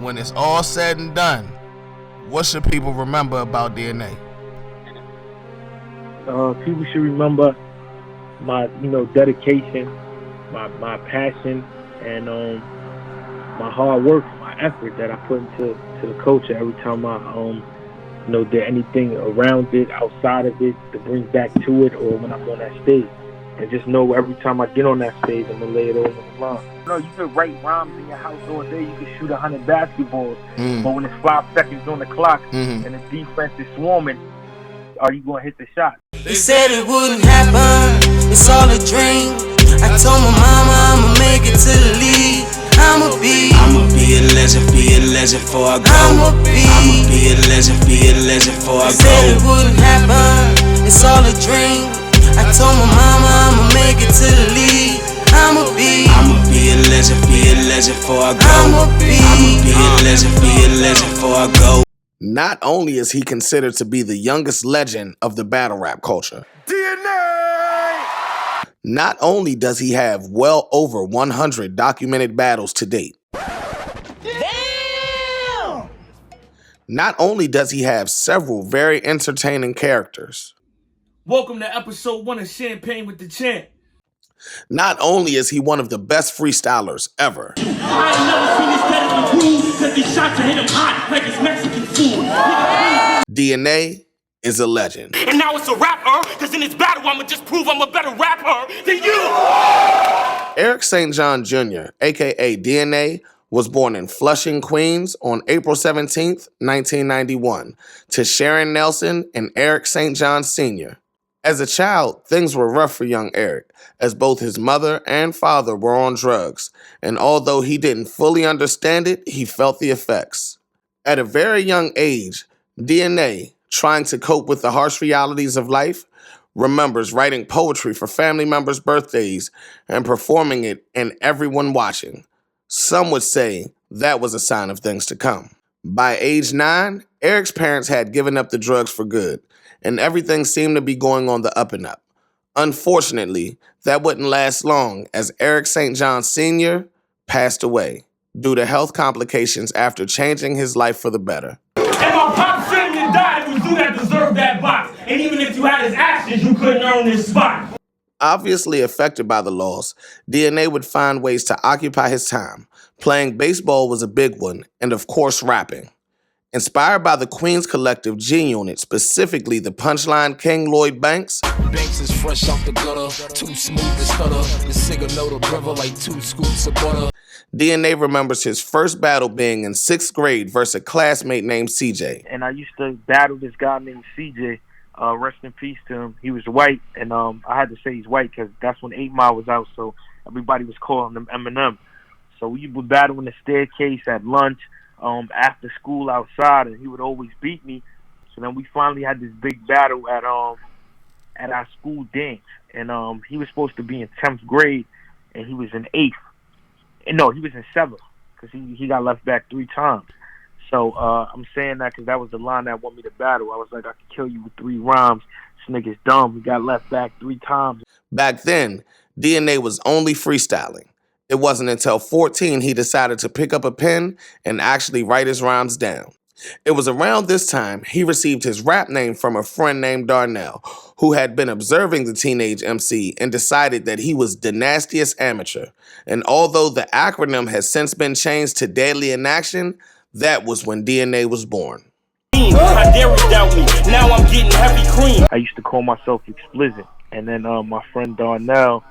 when it's all said and done, what should people remember about DNA? People should remember my, dedication, my passion, and my hard work, my effort that I put into the culture every time I did anything around it, outside of it, to bring back to it, or when I'm on that stage. And just know every time I get on that stage, I'm gonna lay it all on the line. You can write rhymes in your house all day. You can shoot 100 basketballs, but when it's 5 seconds on the clock and the defense is swarming, are you gonna hit the shot? They said it wouldn't happen. It's all a dream. I told my mama I'ma make it to the league. I'ma be a legend before I go. I'ma be a legend before I go. They said it wouldn't happen. It's all a dream. I told my mama I'ma make it to the league. I'ma be a legend before I go. I'ma be a legend before I go. Not only is he considered to be the youngest legend of the battle rap culture, DNA! Not only does he have well over 100 documented battles to date, Damn! Not only does he have several very entertaining characters, welcome to episode 1 of Champagne with the Champ. Not only is he one of the best freestylers ever, I ain't never seen this better than Groove, cause these shots are hit him hot like it's Mexican food. DNA is a legend. And now it's a rapper, cause in this battle I'ma just prove I'm a better rapper than you. Eric St. John Jr., aka DNA, was born in Flushing, Queens on April 17th, 1991, to Sharon Nelson and Eric St. John Sr. As a child, things were rough for young Eric, as both his mother and father were on drugs, and although he didn't fully understand it, he felt the effects. At a very young age, DNA, trying to cope with the harsh realities of life, remembers writing poetry for family members' birthdays and performing it and everyone watching. Some would say that was a sign of things to come. By age 9, Eric's parents had given up the drugs for good, and everything seemed to be going on the up and up. Unfortunately, that wouldn't last long, as Eric St. John Sr. passed away due to health complications after changing his life for the better. And my pop said you died, it was you that deserved that box. And even if you had his ashes, you couldn't earn this spot. Obviously affected by the loss, DNA would find ways to occupy his time. Playing baseball was a big one, and of course rapping. Inspired by the Queens collective G-Unit, specifically the Punchline King Lloyd Banks, Banks is fresh off the gutter, too smooth to stutter. The singer know the brother like 2 scoops of butter. DNA remembers his first battle being in 6th grade versus a classmate named CJ. And I used to battle this guy named CJ. Rest in peace to him. He was white, and I had to say he's white because that's when 8 Mile was out, so everybody was calling him Eminem. So we would battle in the staircase at lunch, after school outside, and he would always beat me. So then we finally had this big battle at our school dance, and he was supposed to be in 10th grade, and he was in 8th. And no, he was in 7th because he got left back 3 times. So I'm saying that because that was the line that wanted me to battle. I was like, I could kill you with 3 rhymes. This nigga's dumb. He got left back 3 times. Back then, DNA was only freestyling. It wasn't until 14 he decided to pick up a pen and actually write his rhymes down. It was around this time he received his rap name from a friend named Darnell, who had been observing the teenage MC and decided that he was the nastiest amateur. And although the acronym has since been changed to Deadly in Action, that was when DNA was born. How dare you doubt me? Now I'm getting heavy cream. I used to call myself Explicit, and then my friend Darnell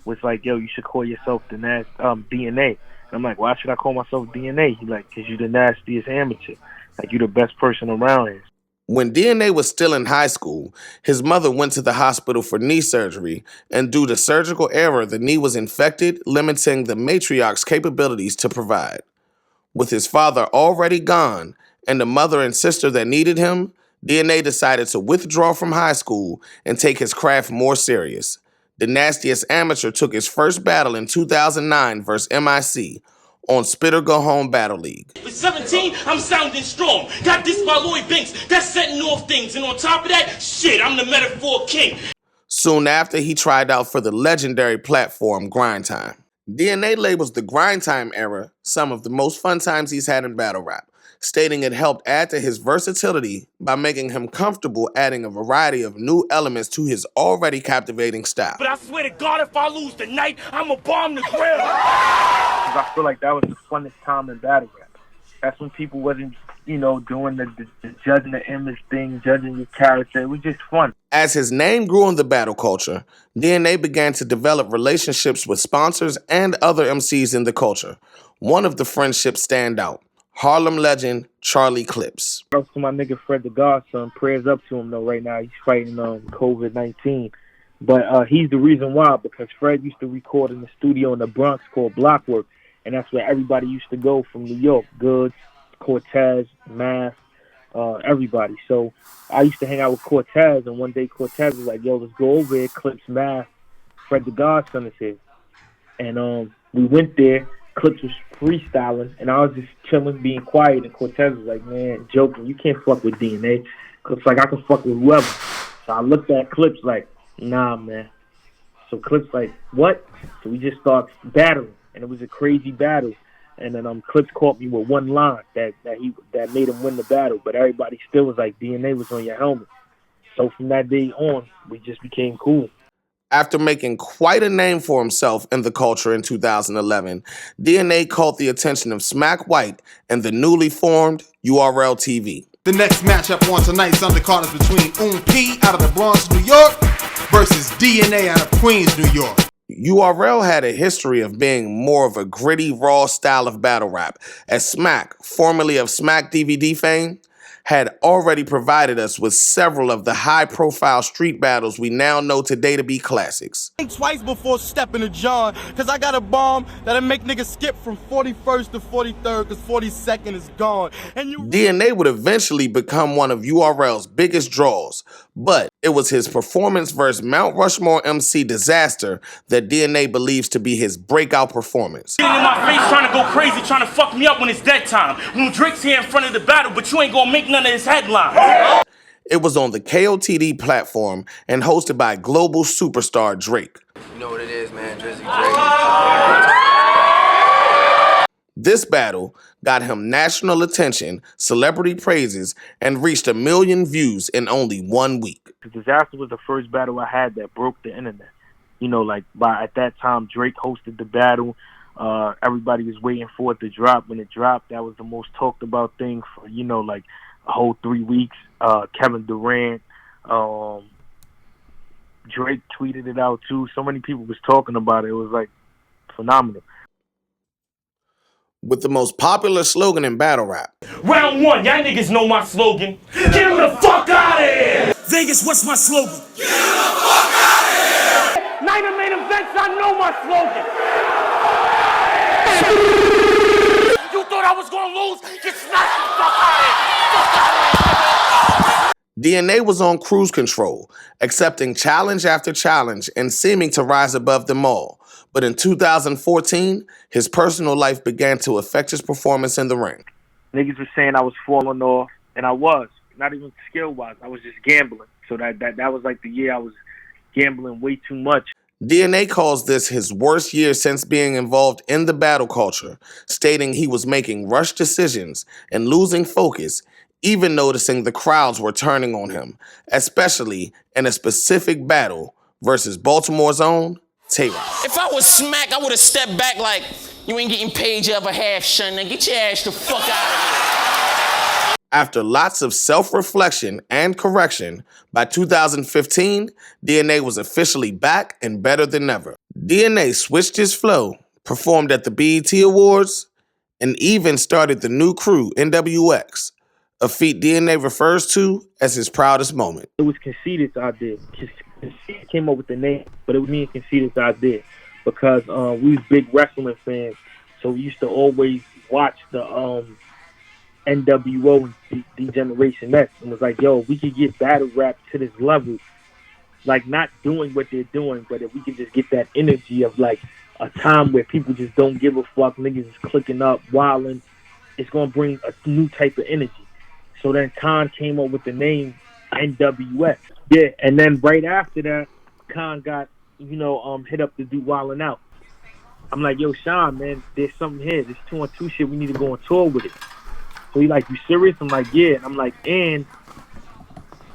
was like, yo, you should call yourself the DNA. And I'm like, why should I call myself DNA? He's like, because you the nastiest amateur. Like, you the best person around here. When DNA was still in high school, his mother went to the hospital for knee surgery, and due to surgical error, the knee was infected, limiting the matriarch's capabilities to provide. With his father already gone and the mother and sister that needed him, DNA decided to withdraw from high school and take his craft more serious. The nastiest amateur took his first battle in 2009 versus MIC on Spit or Go Home Battle League. With 17, I'm sounding strong. Got this by Lloyd Banks. That's setting off things. And on top of that, shit, I'm the metaphor king. Soon after, he tried out for the legendary platform Grind Time. DNA labels the grind time era some of the most fun times he's had in battle rap, stating it helped add to his versatility by making him comfortable adding a variety of new elements to his already captivating style. But I swear to God, if I lose tonight, I'ma bomb the grill. I feel like that was the funnest time in battle rap. That's when people wasn't, doing the judging the image thing, judging your character. It was just fun. As his name grew in the battle culture, DNA began to develop relationships with sponsors and other MCs in the culture. One of the friendships stand out: Harlem legend Charlie Clips. Props to my nigga Fred the Godson. Prayers up to him though. Right now he's fighting COVID-19, but he's the reason why, because Fred used to record in the studio in the Bronx called Blockwork, and that's where everybody used to go from New York. Goods, Cortez, Math, everybody. So I used to hang out with Cortez, and one day Cortez was like, "Yo, let's go over there. Clips, Math, Fred the Godson is here," and we went there. Clips was freestyling, and I was just chilling, being quiet, and Cortez was like, "Man, joking, you can't fuck with DNA." Clips like, "I can fuck with whoever." So I looked at Clips like, "Nah, man." So Clips like, "What?" So we just started battling, and it was a crazy battle. And then Clips caught me with one line that made him win the battle, but everybody still was like, "DNA was on your helmet." So from that day on, we just became cool. After making quite a name for himself in the culture in 2011, DNA caught the attention of Smack White and the newly formed URL TV. The next matchup on tonight's undercard is between P out of the Bronx, New York versus DNA out of Queens, New York. URL had a history of being more of a gritty, raw style of battle rap, as Smack, formerly of Smack DVD fame, had already provided us with several of the high-profile street battles we now know today to be classics. Think twice before stepping to John, cause I got a bomb that'll make niggas skip from 41st to 43rd, cause 42nd is gone. And DNA would eventually become one of URL's biggest draws, but it was his performance versus Mount Rushmore MC Disaster that DNA believes to be his breakout performance. Getting in my face trying to go crazy, trying to fuck me up when it's that time. When Drake's here in front of the battle, but you ain't gonna make none of his headlines. It was on the KOTD platform and hosted by global superstar Drake. You know what it is, man. Drizzy Drake. This battle got him national attention, celebrity praises, and reached 1 million views in only 1 week. Disaster was the first battle I had that broke the internet. At that time, Drake hosted the battle. Everybody was waiting for it to drop. When it dropped, that was the most talked about thing for, a whole 3 weeks. Kevin Durant, Drake tweeted it out too. So many people was talking about it. It was phenomenal. With the most popular slogan in battle rap. Round one, y'all niggas know my slogan. Get him the fuck out of here! Vegas, what's my slogan? Get him the fuck out of here! Night of main events, I know my slogan. You thought I was gonna lose? Get smacked the fuck out of here! Fuck out of here! DNA was on cruise control, accepting challenge after challenge and seeming to rise above them all. But in 2014, his personal life began to affect his performance in the ring. Niggas were saying I was falling off, and I was. Not even skill-wise. I was just gambling. So that was like the year I was gambling way too much. DNA calls this his worst year since being involved in the battle culture, stating he was making rushed decisions and losing focus, even noticing the crowds were turning on him, especially in a specific battle versus Baltimore's own Tay-Rock. If I was Smack, I would have stepped back like, you ain't getting paid your other half, son. Now get your ass the fuck out of here. After lots of self-reflection and correction, by 2015, DNA was officially back and better than ever. DNA switched his flow, performed at the BET Awards, and even started the new crew, NWX, a feat DNA refers to as his proudest moment. It was Conceited I did. Conceited came up with the name, but it was me and Conceited I did, because we was big wrestling fans, so we used to always watch the NWO and D-Generation X, and was like, yo, we could get battle rap to this level, like not doing what they're doing, but if we could just get that energy of like a time where people just don't give a fuck, niggas is clicking up, wilding, it's gonna bring a new type of energy. So then Khan came up with the name NWX. Yeah, and then right after that, Khan got, hit up to do Wildin' Out. I'm like, yo, Sean, man, there's something here. This 2-on-2 shit. We need to go on tour with it. So he like, you serious? I'm like, yeah. And I'm like, and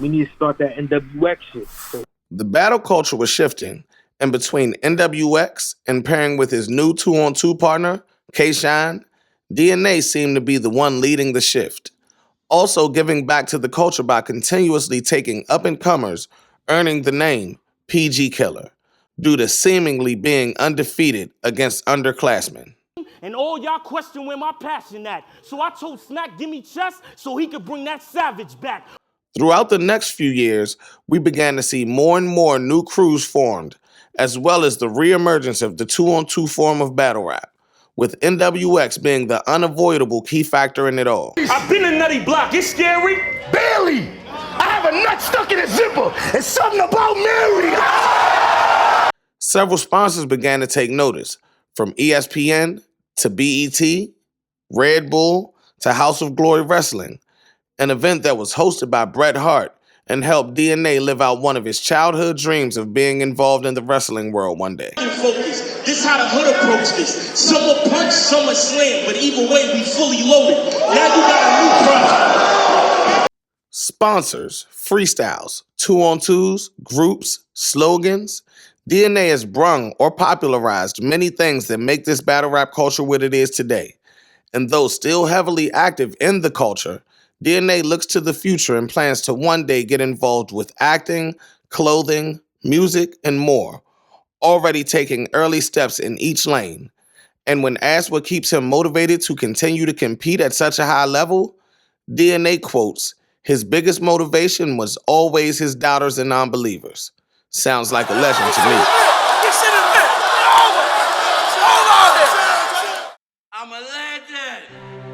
we need to start that NWX shit. So the battle culture was shifting, and between NWX and pairing with his new 2-on-2 partner, K-Shine, DNA seemed to be the one leading the shift. Also giving back to the culture by continuously taking up-and-comers, earning the name PG Killer, due to seemingly being undefeated against underclassmen. And all y'all question where my passion at. So I told Smack, give me chest so he could bring that savage back. Throughout the next few years, we began to see more and more new crews formed, as well as the reemergence of the 2-on-2 form of battle rap, with NWX being the unavoidable key factor in it all. I've been a nutty block. It's scary. Barely. I have a nut stuck in a zipper. It's something about Mary. Several sponsors began to take notice, from ESPN to BET, Red Bull to House of Glory Wrestling, an event that was hosted by Bret Hart and helped DNA live out one of his childhood dreams of being involved in the wrestling world one day. Focus. This is how the hood approach this. Some will punch, some will slam, but either way, we fully loaded. Now you got a new product. Sponsors, freestyles, 2-on-2s, groups, slogans. DNA has brung or popularized many things that make this battle rap culture what it is today. And though still heavily active in the culture, DNA looks to the future and plans to one day get involved with acting, clothing, music, and more, already taking early steps in each lane. And when asked what keeps him motivated to continue to compete at such a high level, DNA quotes, his biggest motivation was always his doubters and non-believers. Sounds like a legend to me. I'm a legend.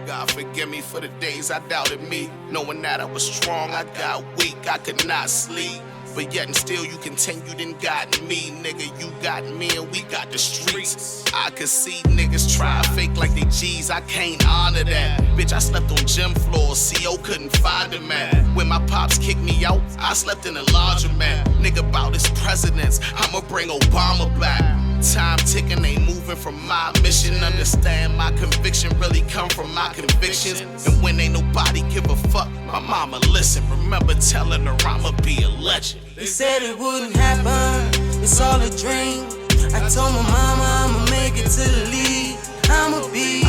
God forgive me for the days I doubted me. Knowing that I was strong, I got weak, I could not sleep. But yet and still you continued and got me. Nigga, you got me and we got the streets. I could see niggas try to fake like they G's, I can't honor that. Bitch, I slept on gym floors, CO couldn't find a man. When my pops kicked me out, I slept in a laundromat. Nigga, about his presidents, I'ma bring Obama back. Time ticking, ain't moving from my mission. Understand my conviction really come from my convictions. And when ain't nobody give a fuck, my mama listen. Remember telling her I'ma be a legend. They said it wouldn't happen, it's all a dream. I told my mama I'ma make it to the league. I'ma be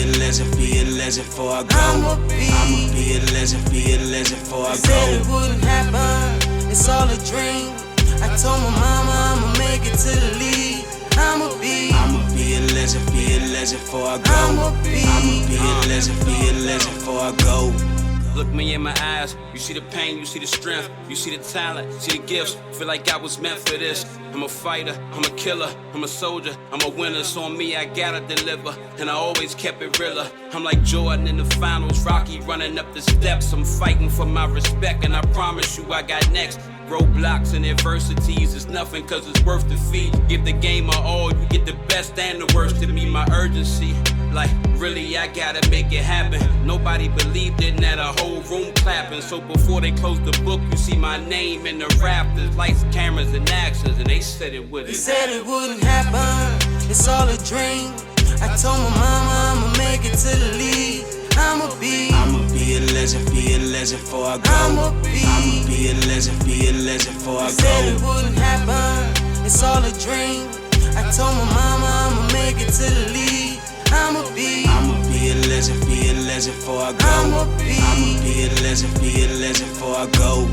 a legend, before I go. I'ma be a legend, before I go. They said it wouldn't happen, it's all a dream. I told my mama I'ma make it to the league. I'ma be a legend, before I go. I'ma be a legend, before I go. Look me in my eyes, you see the pain, you see the strength, you see the talent, see the gifts, feel like I was meant for this. I'm a fighter, I'm a killer, I'm a soldier, I'm a winner, so on me I gotta deliver, and I always kept it realer. I'm like Jordan in the finals, Rocky running up the steps, I'm fighting for my respect, and I promise you I got next. Roadblocks and adversities is nothing cause it's worth the fee. Give the game a all, you get the best and the worst to me, my urgency. Like, really, I gotta make it happen. Nobody believed it, now the whole room clapping. So before they close the book, you see my name in the rafters. Lights, cameras, and actions, and they said it wouldn't. They said it wouldn't happen, it's all a dream. I told my mama I'ma make it to the league. I'ma be a legend, before I go. I'ma be a legend, before I go. They said it wouldn't happen, it's all a dream. I told my mama I'ma make it to the league. I'ma be a legend, before I go. I'ma be a legend, before I go.